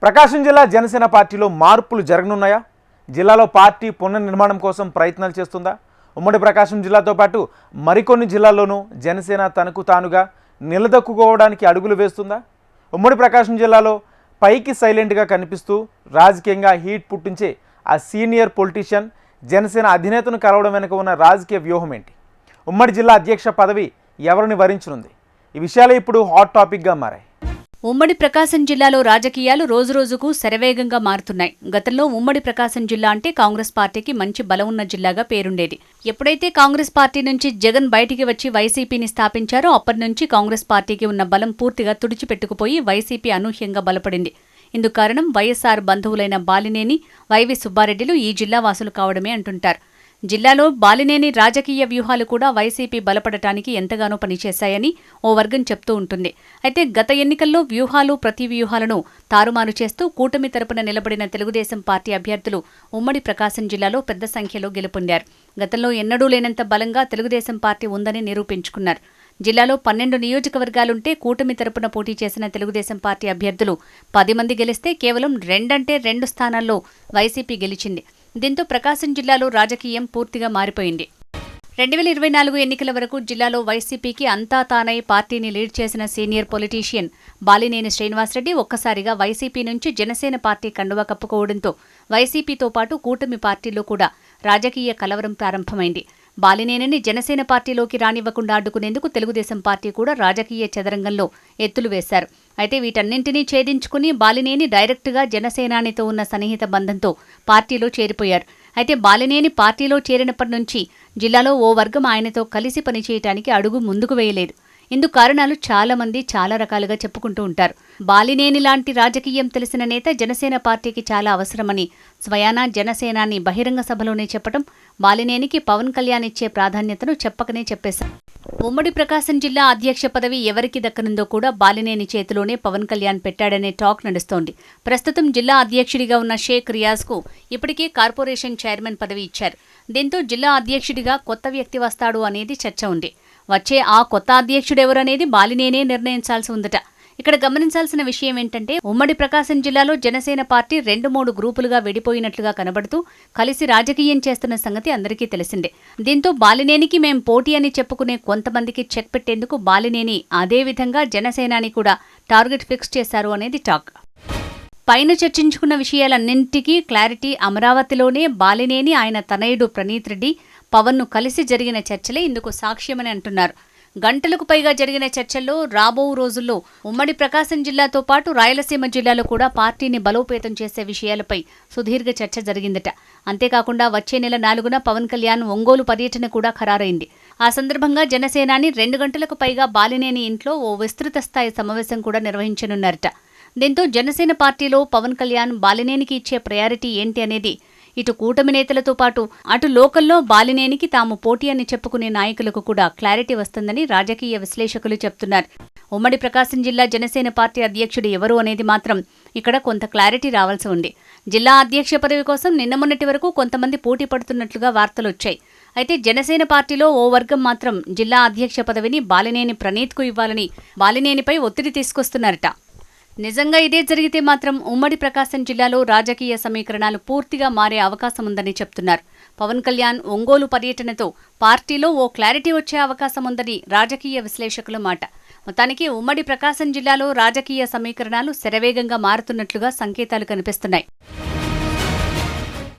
ప్రకాశం జిల్లా జనసేన పార్టీలో మార్పులు జరగనున్నాయా? జిల్లాలో పార్టీ పునర్నిర్మాణం కోసం ప్రయత్నాలు చేస్తుందా? ఉమ్మడి ప్రకాశం జిల్లాతో పాటు మరికొన్ని జిల్లాల్లోనూ జనసేన తనకు తానుగా నిలదొక్కుకోవడానికి అడుగులు వేస్తుందా? ఉమ్మడి ప్రకాశం జిల్లాలో పైకి సైలెంట్గా కనిపిస్తూ రాజకీయంగా హీట్ పుట్టించే ఆ సీనియర్ పొలిటీషియన్ జనసేన అధినేతను కలవడం వెనుక ఉన్న రాజకీయ వ్యూహం ఏంటి? ఉమ్మడి జిల్లా అధ్యక్ష పదవి ఎవరిని వరించనుంది? ఈ విషయాలే ఇప్పుడు హాట్ టాపిక్గా మారాయి. ఉమ్మడి ప్రకాశం జిల్లాలో రాజకీయాలు రోజురోజుకు శరవేగంగా మారుతున్నాయి. గతంలో ఉమ్మడి ప్రకాశం జిల్లా అంటే కాంగ్రెస్ పార్టీకి మంచి బలం ఉన్న జిల్లాగా పేరుండేది. ఎప్పుడైతే కాంగ్రెస్ పార్టీ నుంచి జగన్ బయటికి వచ్చి వైసీపీని స్థాపించారో అప్పటి నుంచి కాంగ్రెస్ పార్టీకి ఉన్న బలం పూర్తిగా తుడిచిపెట్టుకుపోయి వైసీపీ అనూహ్యంగా బలపడింది. ఇందుకు కారణం వైఎస్ఆర్ బంధువులైన బాలినేని, వైవి సుబ్బారెడ్డిలు ఈ జిల్లా వాసులు కావడమే అంటుంటారు. జిల్లాలో బాలినేని రాజకీయ వ్యూహాలు కూడా వైసీపీ బలపడటానికి ఎంతగానో పనిచేశాయని ఓ వర్గం చెప్తూ ఉంటుంది. అయితే గత ఎన్నికల్లో వ్యూహాలు ప్రతి వ్యూహాలను తారుమారు చేస్తూ కూటమి తరపున నిలబడిన తెలుగుదేశం పార్టీ అభ్యర్థులు ఉమ్మడి ప్రకాశం జిల్లాలో పెద్ద సంఖ్యలో గెలుపొందారు. గతంలో ఎన్నడూ లేనంత బలంగా తెలుగుదేశం పార్టీ ఉందని నిరూపించుకున్నారు. జిల్లాలో 12 నియోజకవర్గాలుంటే కూటమి తరపున పోటీ చేసిన తెలుగుదేశం పార్టీ అభ్యర్థులు 10 మంది గెలిస్తే కేవలం 2 స్థానాల్లో వైసీపీ గెలిచింది. దీంతో ప్రకాశం జిల్లాలో రాజకీయం పూర్తిగా మారిపోయింది. 2024 ఎన్నికల వరకు జిల్లాలో వైసీపీకి అంతా తానై పార్టీని లీడ్ చేసిన సీనియర్ పొలిటీషియన్ బాలినేని శ్రీనివాసరెడ్డి ఒక్కసారిగా వైసీపీ నుంచి జనసేన పార్టీ కండువా కప్పుకోవడంతో వైసీపీతో పాటు కూటమి పార్టీలో కూడా రాజకీయ కలవరం ప్రారంభమైంది. బాలినేనిని జనసేన పార్టీలోకి రానివ్వకుండా అడ్డుకునేందుకు తెలుగుదేశం పార్టీ కూడా రాజకీయ చదరంగంలో ఎత్తులు వేశారు. అయితే వీటన్నింటినీ ఛేదించుకుని బాలినేని డైరెక్టుగా జనసేనానితో ఉన్న సన్నిహిత బంధంతో పార్టీలో చేరిపోయారు. అయితే బాలినేని పార్టీలో చేరినప్పటి నుంచి జిల్లాలో ఓ వర్గం ఆయనతో కలిసి పనిచేయటానికి అడుగు ముందుకు వేయలేదు. ఇందుకు కారణాలు చాలా మంది చాలా రకాలుగా చెప్పుకుంటూ ఉంటారు. బాలినేని లాంటి రాజకీయం తెలిసిన నేత జనసేన పార్టీకి చాలా అవసరమని స్వయానా జనసేనాని బహిరంగ సభలోనే చెప్పడం బాలినేనికి పవన్ కళ్యాణ్ ఇచ్చే ప్రాధాన్యతను చెప్పకనే చెప్పేశారు. ఉమ్మడి ప్రకాశం జిల్లా అధ్యక్ష పదవి ఎవరికి దక్కనుందో కూడా బాలినేని చేతిలోనే పవన్ కళ్యాణ్ పెట్టాడనే టాక్ నడుస్తోంది. ప్రస్తుతం జిల్లా అధ్యక్షుడిగా ఉన్న షేక్ రియాజ్కు ఇప్పటికే కార్పొరేషన్ చైర్మన్ పదవి ఇచ్చారు. దీంతో జిల్లా అధ్యక్షుడిగా కొత్త వ్యక్తి వస్తాడు అనేది చర్చ ఉంది. వచ్చే ఆ కొత్త అధ్యక్షుడెవరనేది బాలినేనే నిర్ణయించాల్సి ఉందట. ఇక్కడ గమనించాల్సిన విషయం ఏంటంటే ఉమ్మడి ప్రకాశం జిల్లాలో జనసేన పార్టీ 2-3 గ్రూపులుగా విడిపోయినట్లుగా కనబడుతూ కలిసి రాజకీయం చేస్తున్న సంగతి అందరికీ తెలిసిందే. దీంతో బాలినేనికి మేం పోటీ అని చెప్పుకునే కొంతమందికి చెక్ పెట్టేందుకు బాలినేని అదేవిధంగా జనసేనాని కూడా టార్గెట్ ఫిక్స్ చేశారు అనేది టాక్. పైన చర్చించుకున్న విషయాలన్నింటికీ క్లారిటీ అమరావతిలోనే బాలినేని, ఆయన తనయుడు ప్రణీత్ రెడ్డి, పవన్ను కలిసి జరిగిన చర్చలే ఇందుకు సాక్ష్యమని అంటున్నారు. గంటలకు పైగా జరిగిన చర్చల్లో రాబో రోజుల్లో ఉమ్మడి ప్రకాశం జిల్లాతో పాటు రాయలసీమ జిల్లాలో కూడా పార్టీని బలోపేతం చేసే విషయాలపై సుదీర్ఘ చర్చ జరిగిందట. అంతేకాకుండా వచ్చే నెల 4న పవన్ కళ్యాణ్ ఒంగోలు పర్యటన కూడా ఖరారైంది. ఆ సందర్భంగా జనసేనాని 2 గంటలకు పైగా బాలినేని ఇంట్లో ఓ విస్తృత స్థాయి సమావేశం కూడా నిర్వహించనున్నారట. దీంతో జనసేన పార్టీలో పవన్ కళ్యాణ్ బాలినేనికి ఇచ్చే ప్రయారిటీ ఏంటి అనేది ఇటు కూటమి నేతలతో పాటు అటు లోకల్లో బాలినేనికి తాము పోటీ అని చెప్పుకునే నాయకులకు కూడా క్లారిటీ వస్తుందని రాజకీయ విశ్లేషకులు చెప్తున్నారు. ఉమ్మడి ప్రకాశం జిల్లా జనసేన పార్టీ అధ్యక్షుడు ఎవరు అనేది మాత్రం ఇక్కడ కొంత క్లారిటీ రావాల్సి ఉంది. జిల్లా అధ్యక్ష పదవి కోసం నిన్న మొన్నటి వరకు కొంతమంది పోటీ పడుతున్నట్లుగా వార్తలొచ్చాయి. అయితే జనసేన పార్టీలో ఓ వర్గం మాత్రం జిల్లా అధ్యక్ష పదవిని బాలినేని ప్రణీత్కు ఇవ్వాలని బాలినేనిపై ఒత్తిడి తీసుకొస్తున్నారట. నిజంగా ఇదే జరిగితే మాత్రం ఉమ్మడి ప్రకాశం జిల్లాలో రాజకీయ సమీకరణాలు పూర్తిగా మారే అవకాశం ఉందని చెప్తున్నారు. పవన్ కళ్యాణ్ ఒంగోలు పర్యటనతో పార్టీలో ఓ క్లారిటీ వచ్చే అవకాశం ఉందని రాజకీయ విశ్లేషకుల మాట. మొత్తానికి ఉమ్మడి ప్రకాశం జిల్లాలో రాజకీయ సమీకరణాలు శరవేగంగా మారుతున్నట్లుగా సంకేతాలు కనిపిస్తున్నాయి.